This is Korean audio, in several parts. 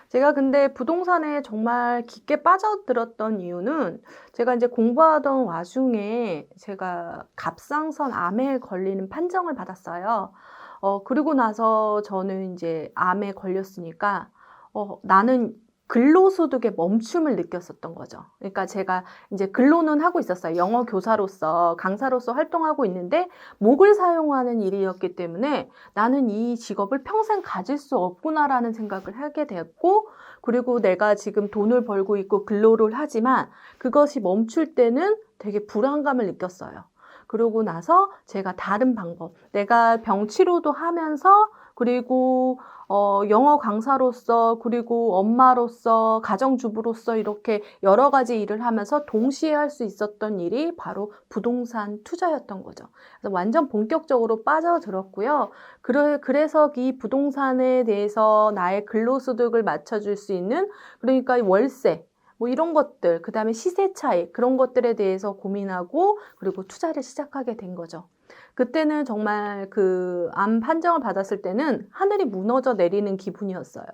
제가 근데 부동산에 정말 깊게 빠져들었던 이유는 제가 이제 공부하던 와중에 제가 갑상선 암에 걸리는 판정을 받았어요. 그리고 나서 저는 이제 암에 걸렸으니까 나는 근로소득의 멈춤을 느꼈었던 거죠. 그러니까 제가 이제 근로는 하고 있었어요. 영어 교사로서, 강사로서 활동하고 있는데 목을 사용하는 일이었기 때문에 나는 이 직업을 평생 가질 수 없구나라는 생각을 하게 되었고, 그리고 내가 지금 돈을 벌고 있고 근로를 하지만 그것이 멈출 때는 되게 불안감을 느꼈어요. 그러고 나서 제가 다른 방법, 내가 병 치료도 하면서 그리고 영어 강사로서 그리고 엄마로서 가정주부로서 이렇게 여러 가지 일을 하면서 동시에 할 수 있었던 일이 바로 부동산 투자였던 거죠. 그래서 완전 본격적으로 빠져들었고요. 그래서 이 부동산에 대해서 나의 근로소득을 맞춰줄 수 있는, 그러니까 월세, 뭐 이런 것들, 그 다음에 시세 차익, 그런 것들에 대해서 고민하고 그리고 투자를 시작하게 된 거죠. 그때는 정말 그 암 판정을 받았을 때는 하늘이 무너져 내리는 기분이었어요.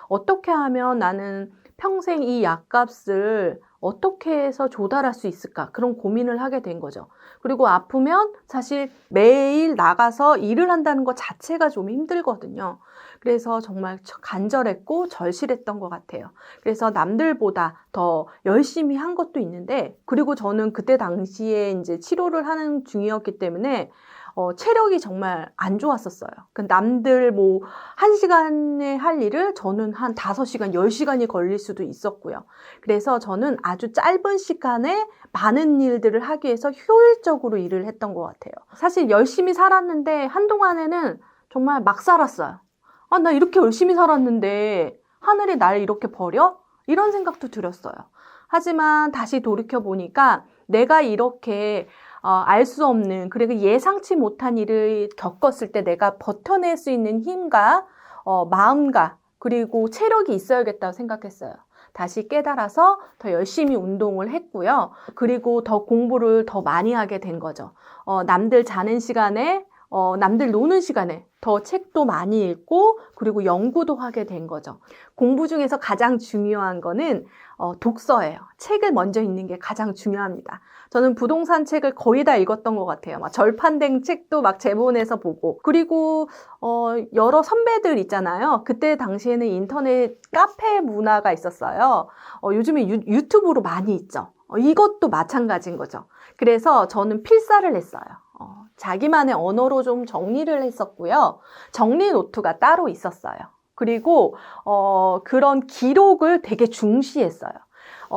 어떻게 하면 나는 평생 이 약값을 어떻게 해서 조달할 수 있을까? 그런 고민을 하게 된 거죠. 그리고 아프면 사실 매일 나가서 일을 한다는 것 자체가 좀 힘들거든요. 그래서 정말 간절했고 절실했던 것 같아요. 그래서 남들보다 더 열심히 한 것도 있는데, 그리고 저는 그때 당시에 이제 치료를 하는 중이었기 때문에 체력이 정말 안 좋았었어요. 그 남들 뭐 1시간에 할 일을 저는 한 5시간, 10시간이 걸릴 수도 있었고요. 그래서 저는 아주 짧은 시간에 많은 일들을 하기 위해서 효율적으로 일을 했던 것 같아요. 사실 열심히 살았는데 한동안에는 정말 막 살았어요. 나 이렇게 열심히 살았는데 하늘이 날 이렇게 버려? 이런 생각도 들었어요. 하지만 다시 돌이켜보니까 내가 이렇게 알 수 없는, 그리고 예상치 못한 일을 겪었을 때 내가 버텨낼 수 있는 힘과 마음과 그리고 체력이 있어야겠다고 생각했어요. 다시 깨달아서 더 열심히 운동을 했고요. 그리고 더 공부를 더 많이 하게 된 거죠. 남들 자는 시간에, 남들 노는 시간에 더 책도 많이 읽고 그리고 연구도 하게 된 거죠. 공부 중에서 가장 중요한 거는 독서예요. 책을 먼저 읽는 게 가장 중요합니다. 저는 부동산 책을 거의 다 읽었던 것 같아요. 막 절판된 책도 막 제본에서 보고, 그리고 여러 선배들 있잖아요. 그때 당시에는 인터넷 카페 문화가 있었어요. 요즘에 유튜브로 많이 있죠. 이것도 마찬가지인 거죠. 그래서 저는 필사를 했어요. 자기만의 언어로 좀 정리를 했었고요. 정리 노트가 따로 있었어요. 그리고 그런 기록을 되게 중시했어요.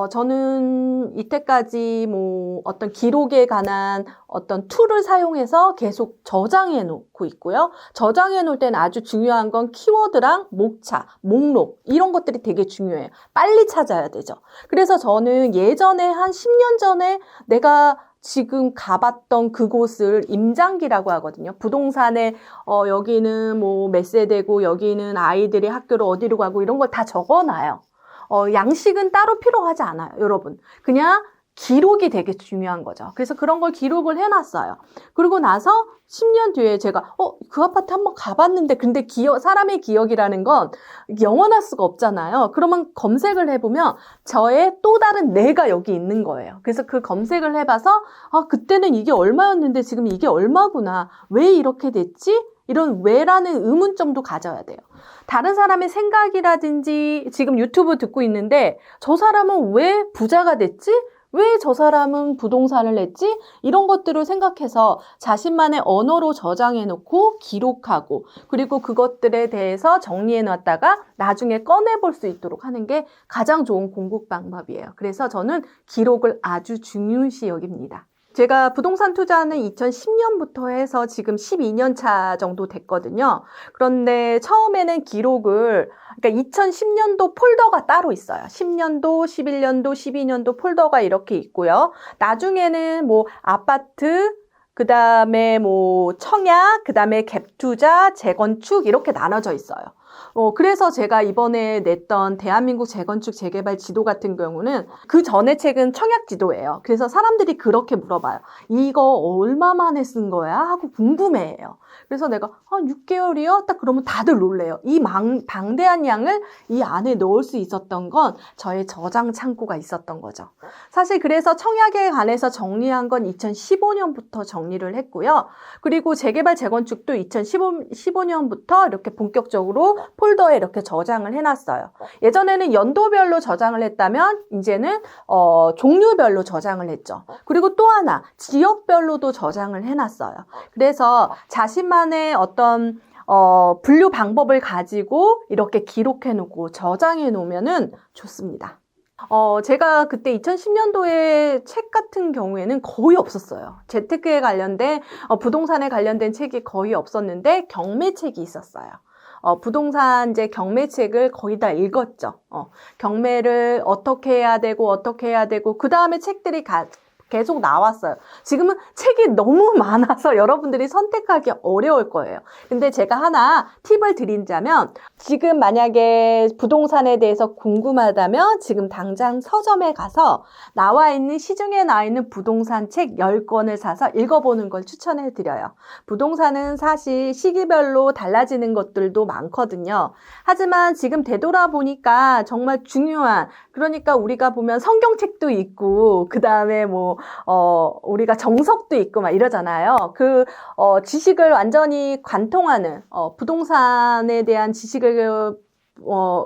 저는 이때까지 뭐 어떤 기록에 관한 어떤 툴을 사용해서 계속 저장해 놓고 있고요. 저장해 놓을 때는 아주 중요한 건 키워드랑 목차, 목록 이런 것들이 되게 중요해요. 빨리 찾아야 되죠. 그래서 저는 예전에 한 10년 전에 내가 지금 가봤던 그곳을 임장기라고 하거든요. 부동산에 여기는 뭐 몇 세대고 여기는 아이들이 학교를 어디로 가고 이런 걸 다 적어놔요. 양식은 따로 필요하지 않아요, 여러분. 그냥 기록이 되게 중요한 거죠. 그래서 그런 걸 기록을 해놨어요. 그리고 나서 10년 뒤에 제가 그 아파트 한번 가봤는데, 근데 사람의 기억이라는 건 영원할 수가 없잖아요. 그러면 검색을 해보면 저의 또 다른 내가 여기 있는 거예요. 그래서 그 검색을 해봐서 그때는 이게 얼마였는데 지금 이게 얼마구나. 왜 이렇게 됐지? 이런 왜라는 의문점도 가져야 돼요. 다른 사람의 생각이라든지, 지금 유튜브 듣고 있는데 저 사람은 왜 부자가 됐지? 왜 저 사람은 부동산을 냈지? 이런 것들을 생각해서 자신만의 언어로 저장해 놓고 기록하고, 그리고 그것들에 대해서 정리해 놨다가 나중에 꺼내 볼 수 있도록 하는 게 가장 좋은 공부 방법이에요. 그래서 저는 기록을 아주 중요시 여깁니다. 제가 부동산 투자는 2010년부터 해서 지금 12년 차 정도 됐거든요. 그런데 처음에는 기록을, 그러니까 2010년도 폴더가 따로 있어요. 10년도, 11년도, 12년도 폴더가 이렇게 있고요. 나중에는 뭐 아파트, 그 다음에 뭐 청약, 그 다음에 갭 투자, 재건축 이렇게 나눠져 있어요. 그래서 제가 이번에 냈던 대한민국 재건축 재개발 지도 같은 경우는 그 전에 책은 청약 지도예요. 그래서 사람들이 그렇게 물어봐요. 이거 얼마 만에 쓴 거야? 하고 궁금해해요. 그래서 내가 6개월이요? 딱 그러면 다들 놀래요. 이 방대한 양을 이 안에 넣을 수 있었던 건 저의 저장 창고가 있었던 거죠. 사실 그래서 청약에 관해서 정리한 건 2015년부터 정리를 했고요. 그리고 재개발 재건축도 2015년부터 이렇게 본격적으로 폴더에 이렇게 저장을 해놨어요. 예전에는 연도별로 저장을 했다면 이제는 종류별로 저장을 했죠. 그리고 또 하나 지역별로도 저장을 해놨어요. 그래서 자신만의 어떤 분류 방법을 가지고 이렇게 기록해 놓고 저장해 놓으면은 좋습니다. 제가 그때 2010년도에 책 같은 경우에는 거의 없었어요. 재테크에 관련된, 부동산에 관련된 책이 거의 없었는데 경매책이 있었어요. 부동산 이제 경매책을 거의 다 읽었죠. 경매를 어떻게 해야 되고, 그 다음에 책들이 계속 나왔어요. 지금은 책이 너무 많아서 여러분들이 선택하기 어려울 거예요. 근데 제가 하나 팁을 드린다면, 지금 만약에 부동산에 대해서 궁금하다면 지금 당장 서점에 가서 시중에 나와 있는 부동산 책 10권을 사서 읽어보는 걸 추천해 드려요. 부동산은 사실 시기별로 달라지는 것들도 많거든요. 하지만 지금 되돌아보니까 정말 중요한, 그러니까 우리가 보면 성경책도 있고, 그 다음에 우리가 정석도 있고 막 이러잖아요. 지식을 완전히 관통하는, 부동산에 대한 지식을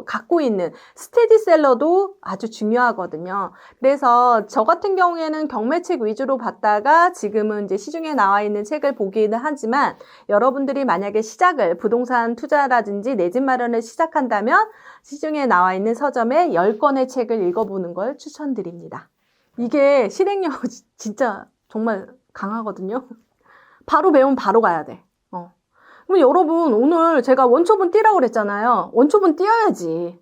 갖고 있는 스테디셀러도 아주 중요하거든요. 그래서 저 같은 경우에는 경매책 위주로 봤다가 지금은 이제 시중에 나와 있는 책을 보기는 하지만, 여러분들이 만약에 부동산 투자라든지 내 집 마련을 시작한다면 시중에 나와 있는 서점에 10권의 책을 읽어보는 걸 추천드립니다. 이게 실행력이 진짜 정말 강하거든요. 바로 배우면 바로 가야 돼. 그럼 여러분, 오늘 제가 원초분 띄라고 그랬잖아요. 원초분 띄어야지.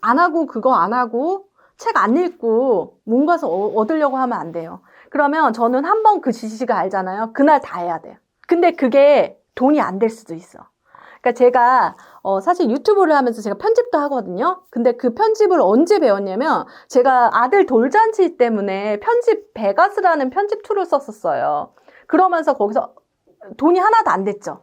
안 하고 책 안 읽고 뭔가서 얻으려고 하면 안 돼요. 그러면 저는 한번 그 지식을 알잖아요. 그날 다 해야 돼요. 근데 그게 돈이 안 될 수도 있어. 그러니까 제가 사실 유튜브를 하면서 제가 편집도 하거든요. 근데 그 편집을 언제 배웠냐면, 제가 아들 돌잔치 때문에 베가스라는 편집 툴을 썼었어요. 그러면서 거기서 돈이 하나도 안 됐죠.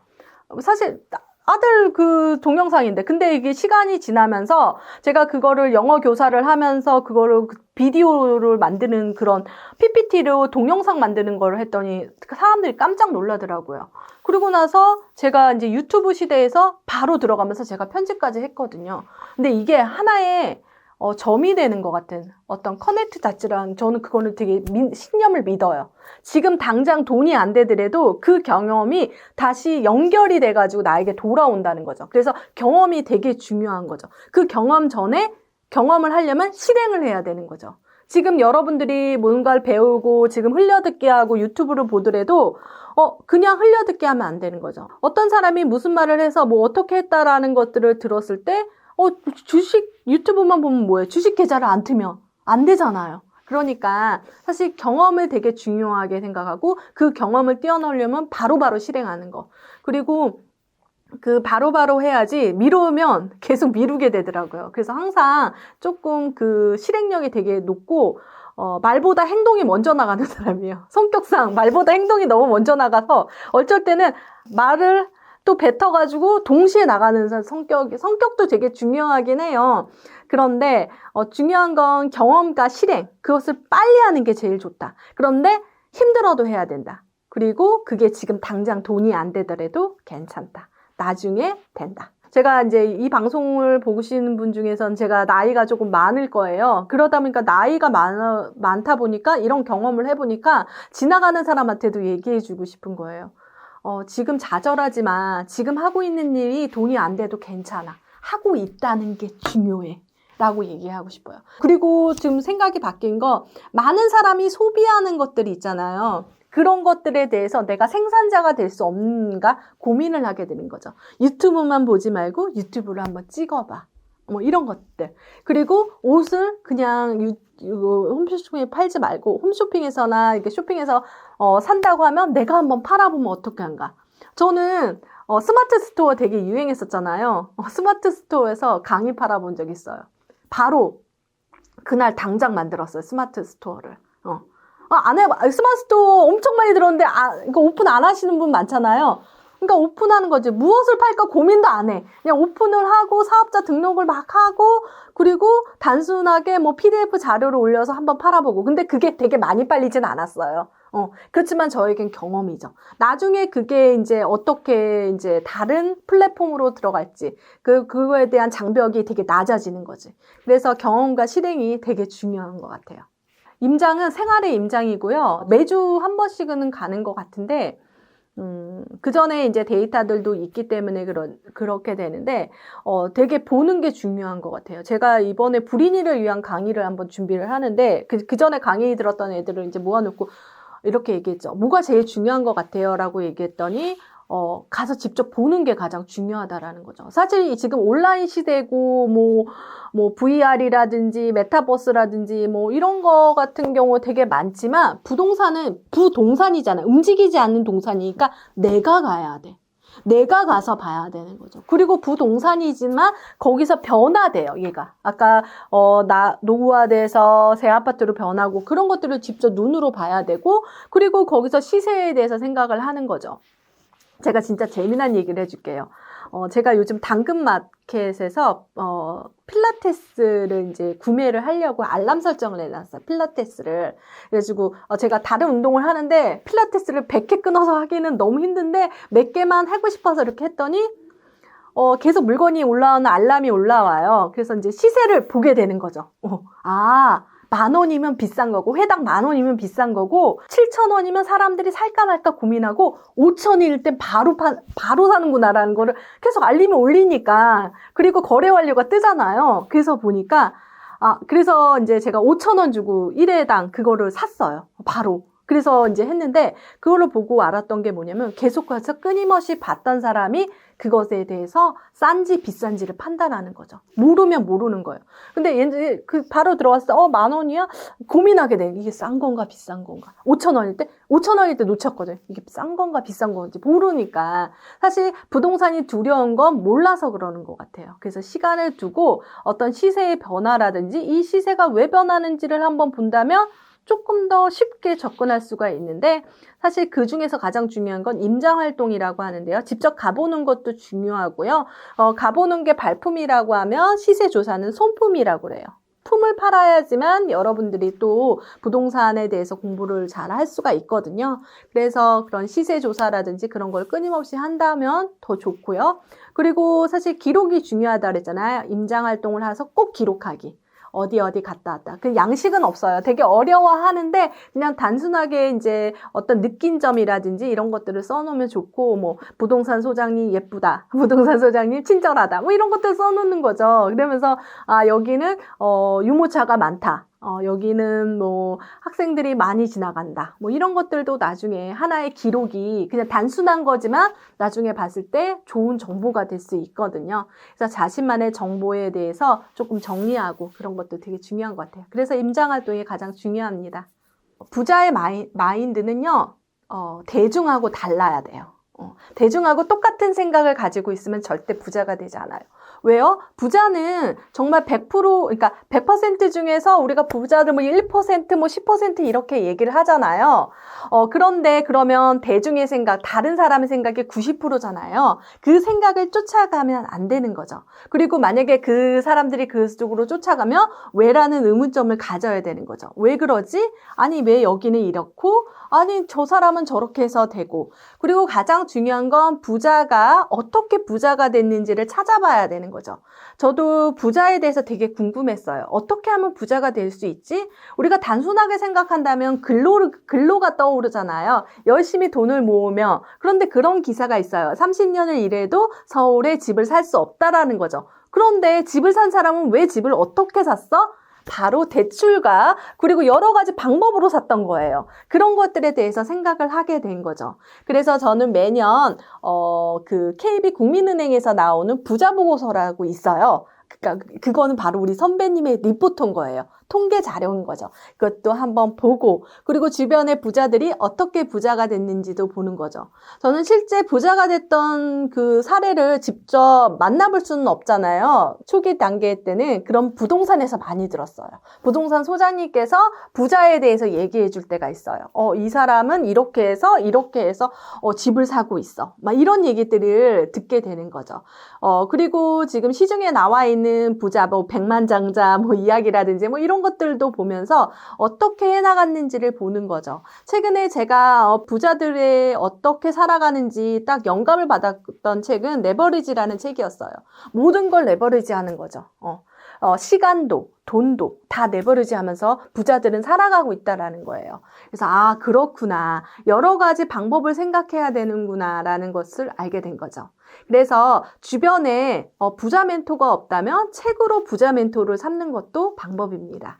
사실 아들 그 동영상인데, 근데 이게 시간이 지나면서 제가 그거를 영어 교사를 하면서 그거를 비디오를 만드는 그런 PPT로 동영상 만드는 걸 했더니 사람들이 깜짝 놀라더라고요. 그리고 나서 제가 이제 유튜브 시대에서 바로 들어가면서 제가 편집까지 했거든요. 근데 이게 하나의 점이 되는 것 같은 어떤 커넥트 자체랑, 저는 그거는 되게 신념을 믿어요. 지금 당장 돈이 안 되더라도 그 경험이 다시 연결이 돼가지고 나에게 돌아온다는 거죠. 그래서 경험이 되게 중요한 거죠. 그 경험 전에 경험을 하려면 실행을 해야 되는 거죠. 지금 여러분들이 뭔가를 배우고 지금 흘려듣기 하고 유튜브를 보더라도 그냥 흘려듣기 하면 안 되는 거죠. 어떤 사람이 무슨 말을 해서 어떻게 했다라는 것들을 들었을 때 유튜브만 보면 뭐예요? 주식 계좌를 안 트면 안 되잖아요. 그러니까 사실 경험을 되게 중요하게 생각하고, 그 경험을 뛰어넘으려면 바로바로 실행하는 거. 그리고 그 바로바로 해야지 미루면 계속 미루게 되더라고요. 그래서 항상 조금 그 실행력이 되게 높고, 말보다 행동이 먼저 나가는 사람이에요. 성격상 말보다 행동이 너무 먼저 나가서 어쩔 때는 말을 또 뱉어가지고 동시에 나가는 성격도 되게 중요하긴 해요. 그런데 중요한 건 경험과 실행, 그것을 빨리 하는 게 제일 좋다. 그런데 힘들어도 해야 된다. 그리고 그게 지금 당장 돈이 안 되더라도 괜찮다. 나중에 된다. 제가 이제 이 방송을 보시는 분 중에선 제가 나이가 조금 많을 거예요. 그러다 보니까 나이가 많다 보니까 이런 경험을 해보니까 지나가는 사람한테도 얘기해주고 싶은 거예요. 지금 좌절하지만 지금 하고 있는 일이 돈이 안 돼도 괜찮아. 하고 있다는 게 중요해. 라고 얘기하고 싶어요. 그리고 지금 생각이 바뀐 거, 많은 사람이 소비하는 것들이 있잖아요. 그런 것들에 대해서 내가 생산자가 될 수 없는가 고민을 하게 되는 거죠. 유튜브만 보지 말고 유튜브를 한번 찍어봐. 이런 것들. 그리고 옷을 그냥 홈쇼핑에 팔지 말고, 홈쇼핑에서나 이렇게 쇼핑에서 산다고 하면 내가 한번 팔아보면 어떻게 한가. 저는 스마트 스토어 되게 유행했었잖아요. 스마트 스토어에서 강의 팔아본 적 있어요. 바로 그날 당장 만들었어요. 스마트 스토어를. 스마트 스토어 엄청 많이 들었는데 이거 오픈 안 하시는 분 많잖아요. 그러니까 오픈하는 거지. 무엇을 팔까 고민도 안 해. 그냥 오픈을 하고 사업자 등록을 막 하고 그리고 단순하게 뭐 PDF 자료를 올려서 한번 팔아보고. 근데 그게 되게 많이 팔리진 않았어요. 그렇지만 저에겐 경험이죠. 나중에 그게 이제 어떻게 이제 다른 플랫폼으로 들어갈지, 그거에 대한 장벽이 되게 낮아지는 거지. 그래서 경험과 실행이 되게 중요한 것 같아요. 임장은 생활의 임장이고요. 매주 한 번씩은 가는 것 같은데, 그 전에 이제 데이터들도 있기 때문에 그렇게 되는데, 되게 보는 게 중요한 것 같아요. 제가 이번에 불인이를 위한 강의를 한번 준비를 하는데, 그 전에 강의 들었던 애들을 이제 모아놓고, 이렇게 얘기했죠. 뭐가 제일 중요한 것 같아요? 라고 얘기했더니 가서 직접 보는 게 가장 중요하다라는 거죠. 사실 지금 온라인 시대고 뭐 VR이라든지 메타버스라든지 뭐 이런 거 같은 경우 되게 많지만 부동산은 부동산이잖아요. 움직이지 않는 동산이니까 내가 가야 돼. 내가 가서 봐야 되는 거죠. 그리고 부동산이지만 거기서 변화돼요, 얘가. 아까 노후화돼서 새 아파트로 변하고 그런 것들을 직접 눈으로 봐야 되고 그리고 거기서 시세에 대해서 생각을 하는 거죠. 제가 진짜 재미난 얘기를 해줄게요. 제가 요즘 당근마켓에서 필라테스를 이제 구매를 하려고 알람 설정을 해놨어요. 필라테스를. 그래가지고 제가 다른 운동을 하는데 필라테스를 100개 끊어서 하기는 너무 힘든데 몇 개만 하고 싶어서 이렇게 했더니 계속 물건이 올라오는 알람이 올라와요. 그래서 이제 시세를 보게 되는 거죠. 10,000원이면 비싼 거고 회당 10,000원이면 비싼 거고 7,000원이면 사람들이 살까 말까 고민하고 5,000원일 땐 바로 사는구나라는 거를 계속 알림이 올리니까 그리고 거래 완료가 뜨잖아요. 그래서 보니까 그래서 이제 제가 5,000원 주고 1회당 그거를 샀어요. 바로. 그래서 이제 했는데 그걸로 보고 알았던 게 뭐냐면 계속해서 끊임없이 봤던 사람이 그것에 대해서 싼지 비싼지를 판단하는 거죠. 모르면 모르는 거예요. 근데 얘는 바로 들어왔을 때 10,000원이야? 고민하게 돼. 이게 싼 건가 비싼 건가. 5,000원일 때? 5,000원일 때 놓쳤거든. 이게 싼 건가 비싼 건지 모르니까. 사실 부동산이 두려운 건 몰라서 그러는 것 같아요. 그래서 시간을 두고 어떤 시세의 변화라든지 이 시세가 왜 변하는지를 한번 본다면 조금 더 쉽게 접근할 수가 있는데 사실 그 중에서 가장 중요한 건 임장활동이라고 하는데요. 직접 가보는 것도 중요하고요. 가보는 게 발품이라고 하면 시세조사는 손품이라고 그래요. 품을 팔아야지만 여러분들이 또 부동산에 대해서 공부를 잘 할 수가 있거든요. 그래서 그런 시세조사라든지 그런 걸 끊임없이 한다면 더 좋고요. 그리고 사실 기록이 중요하다 그랬잖아요. 임장활동을 해서 꼭 기록하기. 어디 갔다 왔다. 그 양식은 없어요. 되게 어려워하는데 그냥 단순하게 이제 어떤 느낀 점이라든지 이런 것들을 써놓으면 좋고 뭐 부동산 소장님 예쁘다. 부동산 소장님 친절하다. 뭐 이런 것들 써놓는 거죠. 그러면서 여기는 유모차가 많다. 여기는 뭐 학생들이 많이 지나간다. 뭐 이런 것들도 나중에 하나의 기록이 그냥 단순한 거지만 나중에 봤을 때 좋은 정보가 될 수 있거든요. 그래서 자신만의 정보에 대해서 조금 정리하고 그런 것도 되게 중요한 것 같아요. 그래서 임장활동이 가장 중요합니다. 부자의 마인드는요, 대중하고 달라야 돼요. 대중하고 똑같은 생각을 가지고 있으면 절대 부자가 되지 않아요. 왜요? 부자는 정말 100%, 그러니까 100% 중에서 우리가 부자들 뭐 1%, 뭐 10% 이렇게 얘기를 하잖아요. 그런데 그러면 대중의 생각, 다른 사람의 생각이 90%잖아요. 그 생각을 쫓아가면 안 되는 거죠. 그리고 만약에 그 사람들이 그쪽으로 쫓아가면 왜라는 의문점을 가져야 되는 거죠. 왜 그러지? 아니, 왜 여기는 이렇고? 아니, 저 사람은 저렇게 해서 되고. 그리고 가장 중요한 건 부자가 어떻게 부자가 됐는지를 찾아봐야 되는 거죠. 저도 부자에 대해서 되게 궁금했어요. 어떻게 하면 부자가 될 수 있지? 우리가 단순하게 생각한다면 근로가 떠오르잖아요. 열심히 돈을 모으며. 그런데 그런 기사가 있어요. 30년을 일해도 서울에 집을 살 수 없다라는 거죠. 그런데 집을 산 사람은 왜 집을 어떻게 샀어? 바로 대출과 그리고 여러 가지 방법으로 샀던 거예요. 그런 것들에 대해서 생각을 하게 된 거죠. 그래서 저는 매년 그 KB 국민은행에서 나오는 부자 보고서라고 있어요. 그러니까 그거는 바로 우리 선배님의 리포트인 거예요. 통계 자료인 거죠. 그것도 한번 보고, 그리고 주변의 부자들이 어떻게 부자가 됐는지도 보는 거죠. 저는 실제 부자가 됐던 그 사례를 직접 만나볼 수는 없잖아요. 초기 단계 때는 그런 부동산에서 많이 들었어요. 부동산 소장님께서 부자에 대해서 얘기해 줄 때가 있어요. 이 사람은 이렇게 해서 집을 사고 있어. 막 이런 얘기들을 듣게 되는 거죠. 그리고 지금 시중에 나와 있는 부자, 뭐 백만장자 뭐 이야기라든지 뭐 이런 것들도 보면서 어떻게 해나갔는지를 보는 거죠. 최근에 제가 부자들의 어떻게 살아가는지 딱 영감을 받았던 책은 레버리지라는 책이었어요. 모든 걸 레버리지 하는 거죠. 시간도, 돈도 다 레버리지 하면서 부자들은 살아가고 있다라는 거예요. 그래서 그렇구나. 여러 가지 방법을 생각해야 되는구나라는 것을 알게 된 거죠. 그래서 주변에 부자 멘토가 없다면 책으로 부자 멘토를 삼는 것도 방법입니다.